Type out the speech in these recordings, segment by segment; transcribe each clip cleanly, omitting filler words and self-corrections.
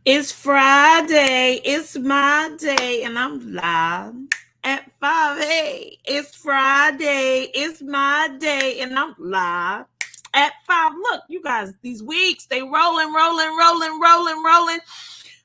It's Friday. It's my day, and I'm live at 5. Hey, it's Friday. It's my day, and I'm live at 5. Look, you guys, these weeks, they rolling, rolling, rolling, rolling, rolling.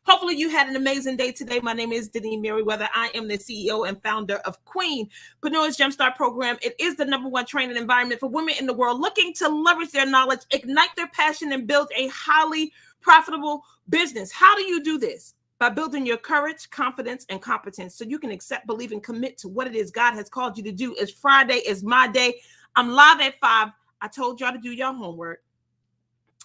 Hopefully, you had an amazing day today. My name is Denise Merriweather. I am the CEO and founder of Queenpreneurs Jumpstart Program. It is the number one training environment for women in the world looking to leverage their knowledge, ignite their passion, and build a highly profitable business. How do you do this? By building your courage, confidence, and competence so you can accept, believe, and commit to what it is God has called you to do. It's Friday, it's my day. I'm live at 5. I told y'all to do your homework.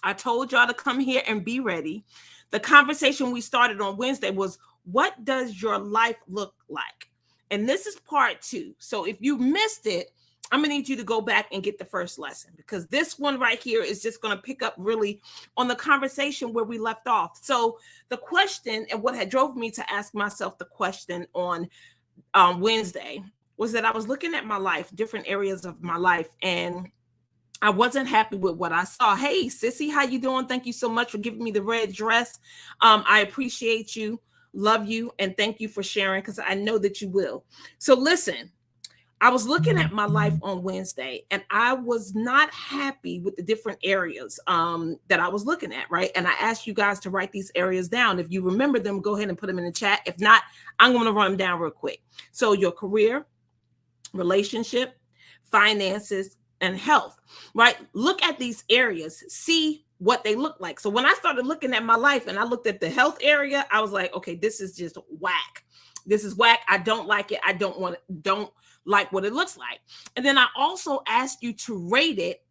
I told y'all to come here and be ready. The conversation we started on Wednesday was, what does your life look like? And this is part 2. So if you missed it, I'm going to need you to go back and get the first lesson, because this one right here is just going to pick up really on the conversation where we left off. So the question, and what had drove me to ask myself the question on Wednesday, was that I was looking at my life, different areas of my life, and I wasn't happy with what I saw. Hey, sissy, how you doing? Thank you so much for giving me the red dress. I appreciate you, love you, and thank you for sharing, because I know that you will. So listen, I was looking at my life on Wednesday, and I was not happy with the different areas that I was looking at, right? And I asked you guys to write these areas down. If you remember them, go ahead and put them in the chat. If not, I'm going to run them down real quick. So your career, relationship, finances, and health, right? Look at these areas, see what they look like. So when I started looking at my life and I looked at the health area, I was like, okay, this is just whack. This is whack. I don't like it. I don't like what it looks like. And then I also asked you to rate it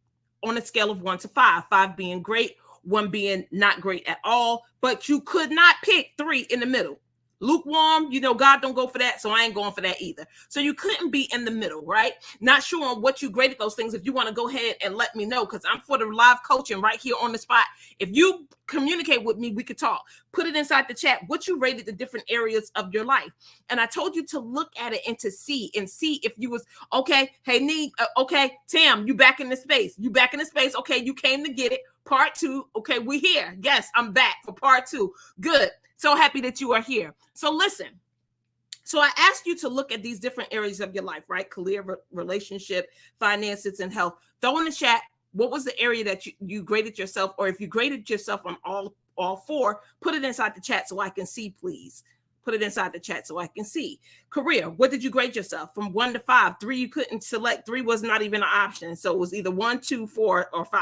on a scale of 1 to 5, 5 being great, 1 being not great at all, but you could not pick 3 in the middle. Lukewarm, God don't go for that, so I ain't going for that either. So you couldn't be in the middle, right? Not sure on what you graded those things. If you want to go ahead and let me know, because I'm for the live coaching right here on the spot. If you communicate with me, we could talk. Put it inside the chat what you rated the different areas of your life. And I told you to look at it and to see if you was okay. Hey, okay, Tam, you back in the space. You back in the space. Okay, you came to get it. Part 2. Okay, we here. Yes, I'm back for part 2. Good. So happy that you are here. So listen. So I asked you to look at these different areas of your life, right? Career, relationship, finances, and health. Throw in the chat, what was the area that you graded yourself, or if you graded yourself on all 4, put it inside the chat so I can see, please. Put it inside the chat so I can see. Career, what did you grade yourself? From 1 to 5. 3 you couldn't select. 3 was not even an option. So it was either 1, 2, 4, or 5.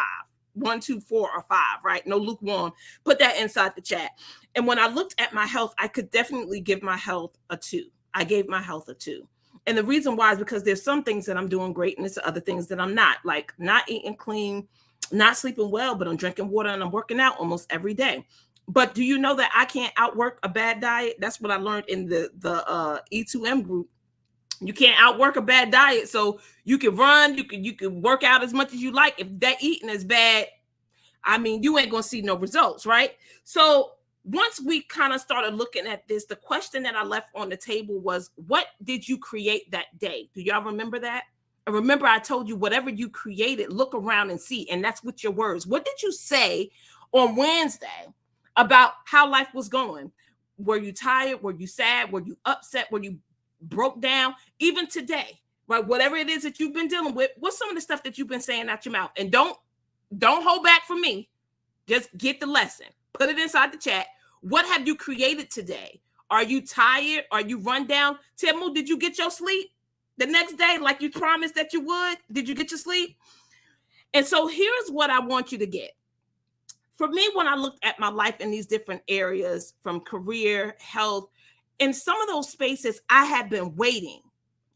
1, 2, 4, or 5, right? No lukewarm. Put that inside the chat. And when I looked at my health, I could definitely give my health a 2. I gave my health a 2. And the reason why is because there's some things that I'm doing great, and there's other things that I'm not, like not eating clean, not sleeping well, but I'm drinking water and I'm working out almost every day. But do you know that I can't outwork a bad diet? That's what I learned in the E2M group. You can't outwork a bad diet. So you can run, you can work out as much as you like. If that eating is bad, I mean, you ain't gonna see no results, right? So once we kind of started looking at this, the question that I left on the table was, what did you create that day? Do y'all remember that? And remember, I told you, whatever you created, look around and see. And that's with your words. What did you say on Wednesday about how life was going? Were you tired? Were you sad? Were you upset? Were you broke down? Even today, right? Whatever it is that you've been dealing with, what's some of the stuff that you've been saying out your mouth? And don't hold back from me. Just get the lesson. Put it inside the chat. What have you created today? Are you tired? Are you run down? Timu, did you get your sleep the next day like you promised that you would? Did you get your sleep? And so here's what I want you to get. For me, when I looked at my life in these different areas, from career, health, in some of those spaces, I had been waiting.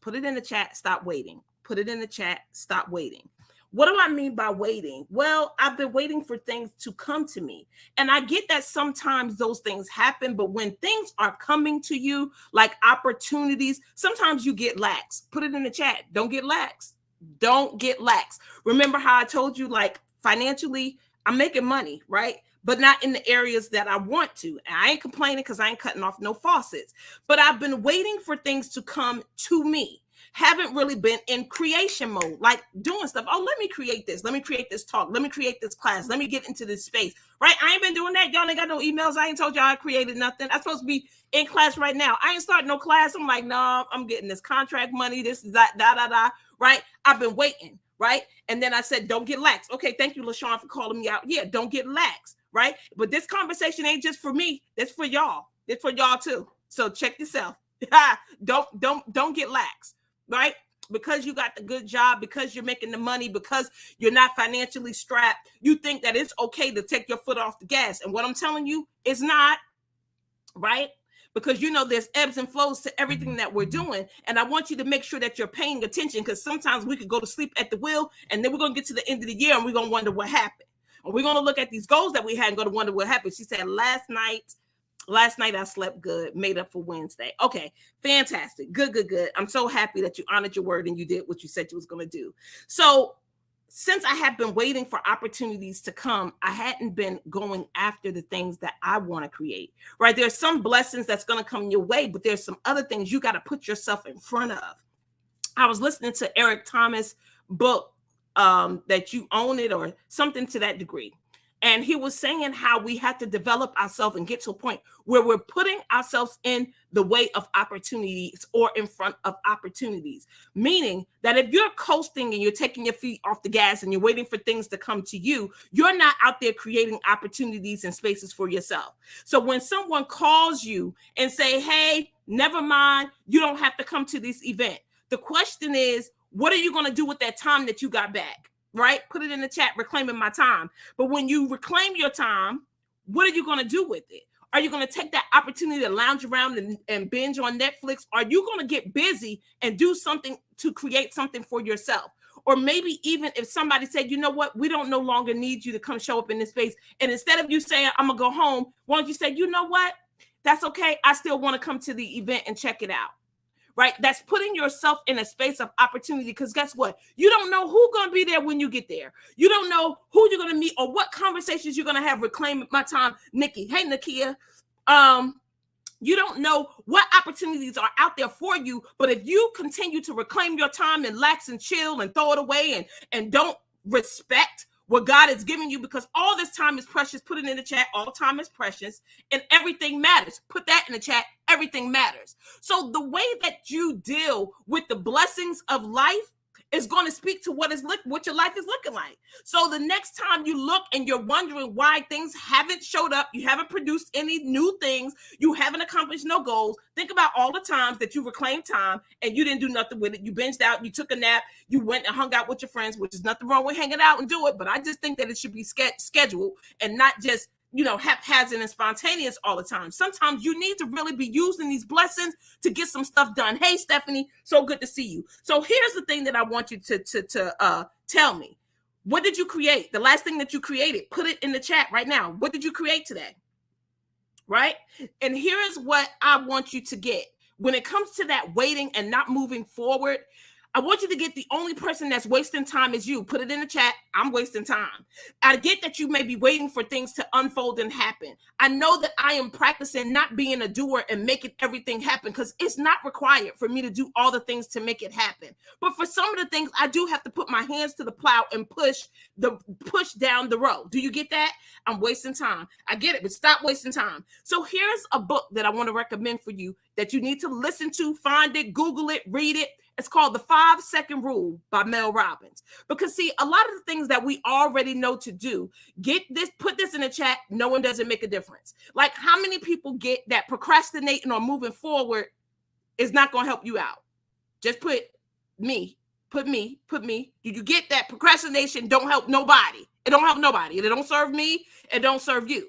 Put it in the chat, stop waiting. Put it in the chat, stop waiting. What do I mean by waiting? Well, I've been waiting for things to come to me. And I get that sometimes those things happen, but when things are coming to you, like opportunities, sometimes you get lax. Put it in the chat. Don't get lax. Don't get lax. Remember how I told you, like financially, I'm making money, right? But not in the areas that I want to. And I ain't complaining because I ain't cutting off no faucets. But I've been waiting for things to come to me. haven't really been in creation mode, like doing stuff. Oh, let me create this. Let me create this talk. Let me create this class. Let me get into this space, right? I ain't been doing that. Y'all ain't got no emails. I ain't told y'all I created nothing. I'm supposed to be in class right now. I ain't starting no class. I'm like, no, I'm getting this contract money. This is that, right? I've been waiting, right? And then I said, don't get lax. Okay, thank you, LaShawn, for calling me out. Yeah, don't get lax, right? But this conversation ain't just for me. It's for y'all. It's for y'all too. So check yourself. Don't get lax, right? Because you got the good job, because you're making the money, because you're not financially strapped, you think that it's okay to take your foot off the gas. And what I'm telling you is not, right? Because you know there's ebbs and flows to everything that we're doing. And I want you to make sure that you're paying attention, because sometimes we could go to sleep at the wheel, and then we're going to get to the end of the year and we're going to wonder what happened. And we're going to look at these goals that we had and go to wonder what happened. She said, last night I slept good, made up for Wednesday. Okay, fantastic. Good. I'm so happy that you honored your word and you did what you said you was going to do. So since I have been waiting for opportunities to come, I hadn't been going after the things that I want to create, right? There's some blessings that's going to come your way, but there's some other things you got to put yourself in front of. I was listening to Eric Thomas' book, that You Own It, or something to that degree. And he was saying how we have to develop ourselves and get to a point where we're putting ourselves in the way of opportunities or in front of opportunities. Meaning that if you're coasting and you're taking your feet off the gas and you're waiting for things to come to you, you're not out there creating opportunities and spaces for yourself. So when someone calls you and say, hey, never mind, you don't have to come to this event. The question is, what are you going to do with that time that you got back? Right? Put it in the chat, reclaiming my time. But when you reclaim your time, what are you going to do with it? Are you going to take that opportunity to lounge around and binge on Netflix? Are you going to get busy and do something to create something for yourself? Or maybe even if somebody said, you know what, we don't no longer need you to come show up in this space. And instead of you saying, I'm going to go home, why don't you say, you know what, that's okay. I still want to come to the event and check it out. Right? That's putting yourself in a space of opportunity, because guess what? You don't know who's going to be there when you get there. You don't know who you're going to meet or what conversations you're going to have. Reclaim my time, Nikki. Hey, Nakia. You don't know what opportunities are out there for you, but if you continue to reclaim your time and lax and chill and throw it away and don't respect what God is giving you, because all this time is precious. Put it in the chat. All time is precious and everything matters. Put that in the chat. Everything matters. So the way that you deal with the blessings of life is going to speak to what your life is looking like. So the next time you look and you're wondering why things haven't showed up, you haven't produced any new things, you haven't accomplished no goals, think about all the times that you reclaimed time and you didn't do nothing with it. You binged out, you took a nap, you went and hung out with your friends, which is nothing wrong with hanging out and do it, but I just think that it should be scheduled and not just haphazard and spontaneous all the time. Sometimes you need to really be using these blessings to get some stuff done. Hey, Stephanie, so good to see you. So here's the thing that I want you to tell me. What did you create? The last thing that you created, put it in the chat right now. What did you create today? Right? And here is what I want you to get. When it comes to that waiting and not moving forward, I want you to get the only person that's wasting time is you. Put it in the chat. I'm wasting time. I get that you may be waiting for things to unfold and happen. I know that I am practicing not being a doer and making everything happen, because it's not required for me to do all the things to make it happen. But for some of the things, I do have to put my hands to the plow and push down the road. Do you get that? I'm wasting time. I get it, but stop wasting time. So here's a book that I want to recommend for you that you need to listen to, find it, Google it, read it. It's called The 5-Second Rule by Mel Robbins. Because see, a lot of the things that we already know to do, put this in the chat, no one doesn't make a difference. Like, how many people get that procrastinating or moving forward is not going to help you out? Just put me. Do you get that procrastination don't help nobody? It don't help nobody. It don't serve me. It don't serve you.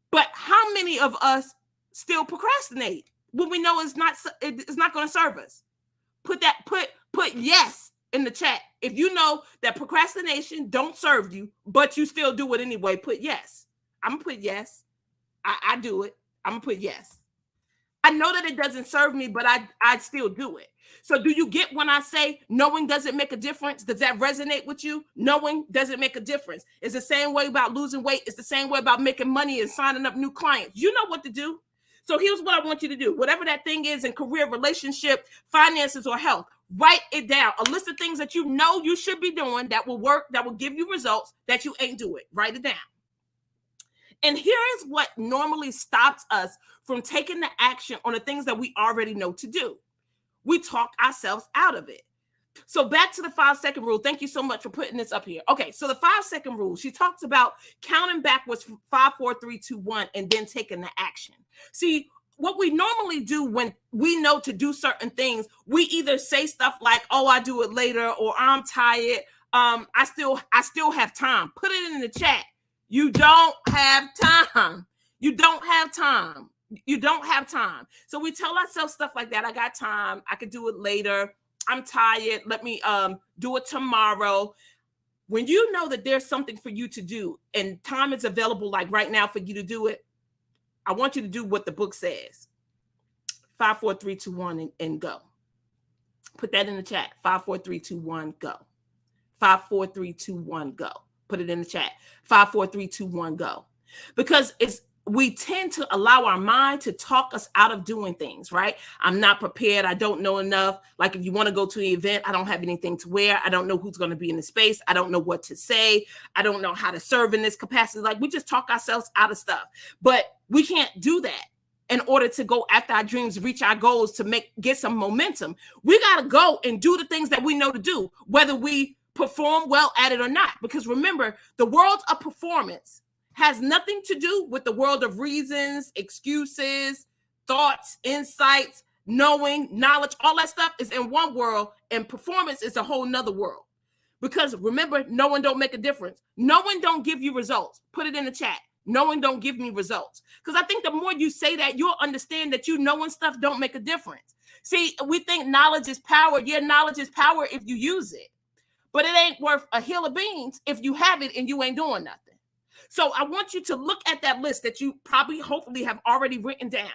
But how many of us still procrastinate when we know it's not going to serve us? Put yes in the chat. If you know that procrastination don't serve you, but you still do it anyway, put yes. I'm going to put yes. I do it. I'm going to put yes. I know that it doesn't serve me, but I still do it. So do you get when I say knowing doesn't make a difference? Does that resonate with you? Knowing doesn't make a difference. It's the same way about losing weight. It's the same way about making money and signing up new clients. You know what to do. So here's what I want you to do. Whatever that thing is in career, relationship, finances, or health, write it down. A list of things that you know you should be doing that will work, that will give you results that you ain't doing. Write it down. And here is what normally stops us from taking the action on the things that we already know to do. We talk ourselves out of it. So back to the 5-second rule. Thank you so much for putting this up here. Okay, so the 5-second rule, she talks about counting backwards 5, 4, 3, 2, 1, and then taking the action. See, what we normally do when we know to do certain things, we either say stuff like, oh, I do it later, or I'm tired. I still have time. Put it in the chat. You don't have time. You don't have time. You don't have time. So we tell ourselves stuff like that. I got time. I could do it later. I'm tired. Let me do it tomorrow. When you know that there's something for you to do and time is available, like right now, for you to do it, I want you to do what the book says. 5, 4, 3, 2, 1, and go. Put that in the chat. 5, 4, 3, 2, 1, go. 5, 4, 3, 2, 1, go. Put it in the chat. 5, 4, 3, 2, 1, go. Because we tend to allow our mind to talk us out of doing things, right? I'm not prepared. I don't know enough. Like if you want to go to the event, I don't have anything to wear. I don't know who's going to be in the space. I don't know what to say. I don't know how to serve in this capacity. Like we just talk ourselves out of stuff. But we can't do that in order to go after our dreams, reach our goals, to get some momentum. We got to go and do the things that we know to do, whether we perform well at it or not. Because remember, the world of performance has nothing to do with the world of reasons, excuses, thoughts, insights, knowing, knowledge. All that stuff is in one world, and performance is a whole nother world. Because remember, knowing don't make a difference. Knowing don't give you results. Put it in the chat. Knowing don't give me results. Because I think the more you say that, you'll understand that you knowing stuff don't make a difference. See, we think knowledge is power. Yeah, knowledge is power if you use it. But it ain't worth a hill of beans if you have it and you ain't doing nothing. So I want you to look at that list that you probably, hopefully, have already written down.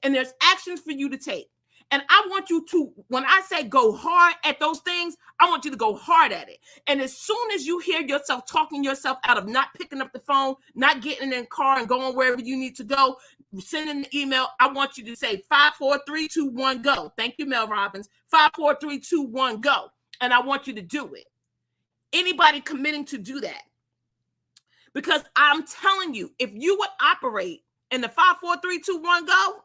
And there's actions for you to take. And I want you to, when I say go hard at those things, I want you to go hard at it. And as soon as you hear yourself talking yourself out of not picking up the phone, not getting in the car and going wherever you need to go, sending an email, I want you to say 5, 4, 3, 2, 1, go. Thank you, Mel Robbins. 5, 4, 3, 2, 1, go. And I want you to do it. Anybody committing to do that. Because I'm telling you, if you would operate in the 5, 4, 3, 2, 1, go,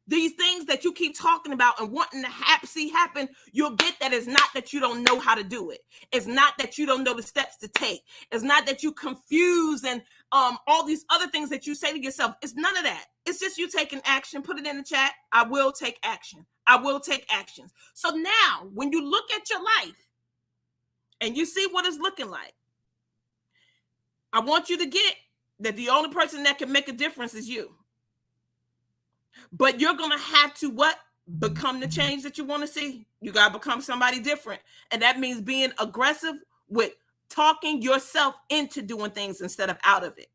these things that you keep talking about and wanting to see happen, you'll get that it's not that you don't know how to do it. It's not that you don't know the steps to take. It's not that you confuse and all these other things that you say to yourself. It's none of that. It's just you taking action. Put it in the chat. I will take action. I will take actions. So now, when you look at your life and you see what it's looking like, I want you to get that the only person that can make a difference is you. But you're going to have to what? Become the change that you want to see. You got to become somebody different. And that means being aggressive with talking yourself into doing things instead of out of it.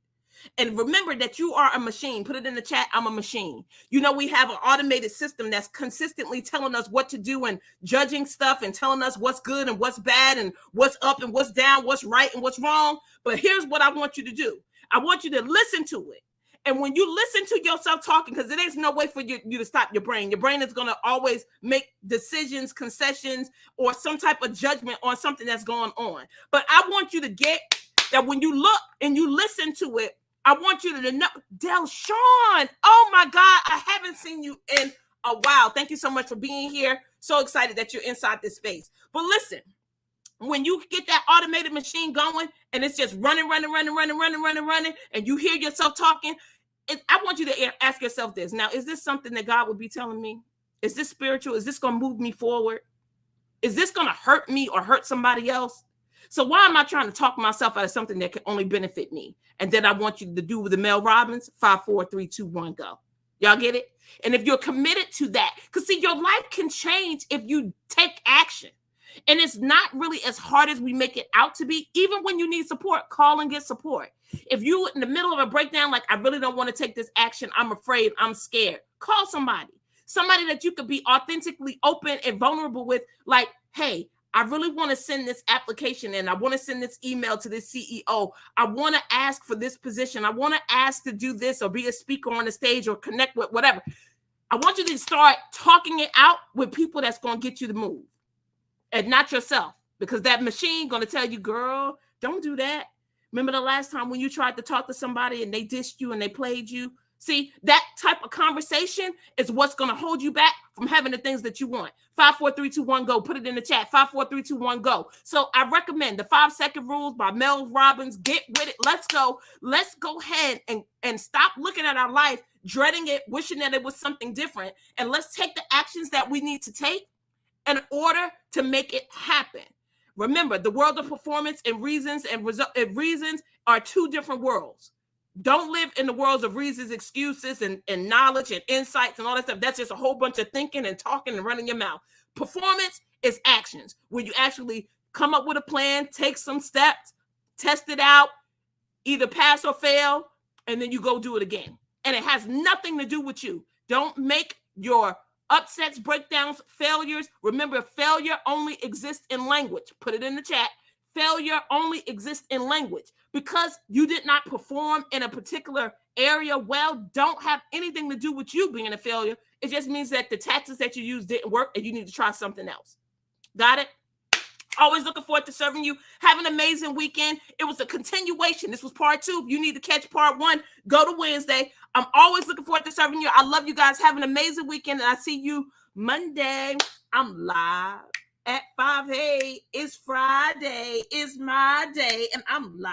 And remember that you are a machine. Put it in the chat. I'm a machine. You know, we have an automated system that's consistently telling us what to do and judging stuff and telling us what's good and what's bad and what's up and what's down, what's right and what's wrong. But here's what I want you to do. I want you to listen to it. And when you listen to yourself talking, because there's no way for you to stop your brain. Your brain is going to always make decisions, concessions, or some type of judgment on something that's going on. But I want you to get that when you look and you listen to it, I want you to know, Delshawn, oh my God, I haven't seen you in a while. Thank you so much for being here. So excited that you're inside this space. But listen, when you get that automated machine going and it's just running, and you hear yourself talking, I want you to ask yourself this. Now, is this something that God would be telling me? Is this spiritual? Is this going to move me forward? Is this going to hurt me or hurt somebody else? So why am I trying to talk myself out of something that can only benefit me? And then I want you to do with the Mel Robbins, 5, 4, 3, 2, 1, go. Y'all get it? And if you're committed to that, because see, your life can change if you take action. And it's not really as hard as we make it out to be. Even when you need support, call and get support. If you're in the middle of a breakdown, like I really don't want to take this action, I'm afraid, I'm scared, call somebody that you could be authentically open and vulnerable with, like, hey, I really want to send this application in. I want to send this email to this CEO. I want to ask for this position. I want to ask to do this or be a speaker on the stage or connect with whatever. I want you to start talking it out with people that's going to get you to move and not yourself, because that machine going to tell you, girl, don't do that. Remember the last time when you tried to talk to somebody and they dissed you and they played you? See, that type of conversation is what's going to hold you back from having the things that you want. 5, 4, 3, 2, 1, go. Put it in the chat. 5, 4, 3, 2, 1, go. So I recommend the 5-second rules by Mel Robbins. Get with it. Let's go. Let's go ahead and stop looking at our life, dreading it, wishing that it was something different. And let's take the actions that we need to take in order to make it happen. Remember, the world of performance and reasons are two different worlds. Don't live in the worlds of reasons, excuses, and knowledge and insights and all that stuff. That's just a whole bunch of thinking and talking and running your mouth. Performance is actions, where you actually come up with a plan, take some steps, test it out, either pass or fail, and then you go do it again. And it has nothing to do with you. Don't make your upsets, breakdowns, failures. Remember, failure only exists in language. Put it in the chat. Failure only exists in language. Because you did not perform in a particular area well, don't have anything to do with you being a failure. It just means that the tactics that you used didn't work and you need to try something else. Got it? Always looking forward to serving you. Have an amazing weekend. It was a continuation. This was part 2. You need to catch part 1. Go to Wednesday. I'm always looking forward to serving you. I love you guys. Have an amazing weekend. And I see you Monday. I'm live at 5. Hey, it's Friday. It's my day. And I'm live.